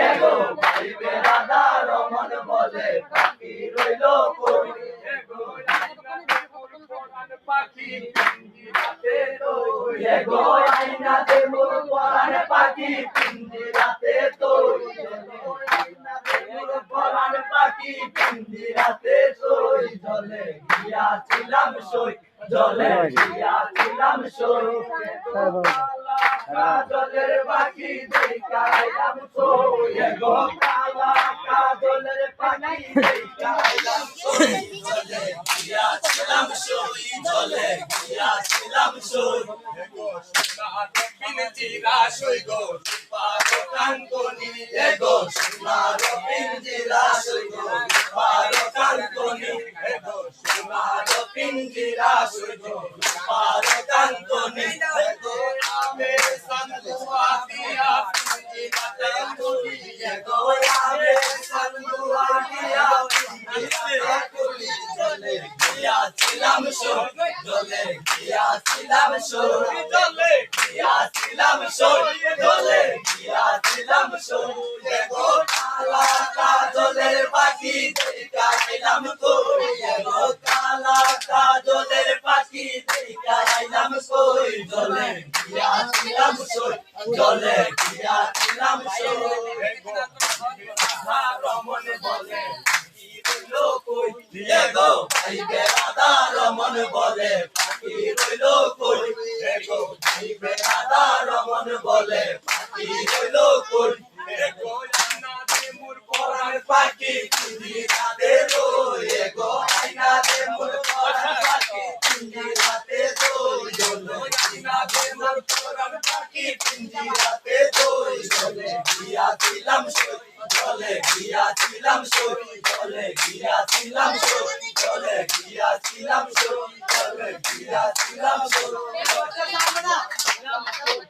এগো ভাই বেড়াদা রমন বলে পাখি রইল কই পাখি পিঞ্জিরাতে তুই এগো আইনাতে মোর পরাণ পাখি পিঞ্জিরাতে তুই আইনাতে মোর পরাণ পাখি পিঞ্জিরাতে তুই জলে গিয়াছিলাম সই জলে গিয়াছিলাম সই কাজলের পাখি দেখাইলাম সই এগো কালা কাজলের পাখি দেখাইলাম সই জলে গিয়াছিলাম সই জলে গিয়াছিলাম সই এগো সোনার পিঞ্জিরা সই গো পারো কান্তনি এগো সোনার পিঞ্জিরা সই গো পারো কান্তনি এগো সোনার পিঞ্জিরা সই গো পারো কান্তনি এগো আবে সন্দুয়া দিয়া পিঞ্জিরাতে তুলি এগো আবে সন্দুয়া দিয়া পিঞ্জিরাতে তুলি জলে গিয়াছিলাম সই জলে গিয়াছিলাম সই জলে গিয়াছিলাম সই জলে গিয়াছিলাম সই এগো কালা কাজলের পাখি দেখাইলাম কই এগো কালা কাজলের পাখি দেখাইলাম কই জলে গিয়াছিলাম সই জলে গিয়াছিলাম সই এগো রমন বলে এগো ভাই বেড়াদা রমন বলে পাখি রইল কই এগো ভাই বেড়াদা রমন বলে পাখি রইল কই এগো আইনাতে মোর পরাণ পাখি পিঞ্জিরাতে তুই এগো আইনাতে মোর পরাণ পাখি পিঞ্জিরাতে তুই জলে আইনাতে মোর পরাণ পাখি পিঞ্জিরাতে তুই জলে গিয়াছিলাম সই জলে গিয়াছিলাম সই জলে গিয়াছিলাম সই জলে গিয়াছিলাম সই জলে গিয়াছিলাম সই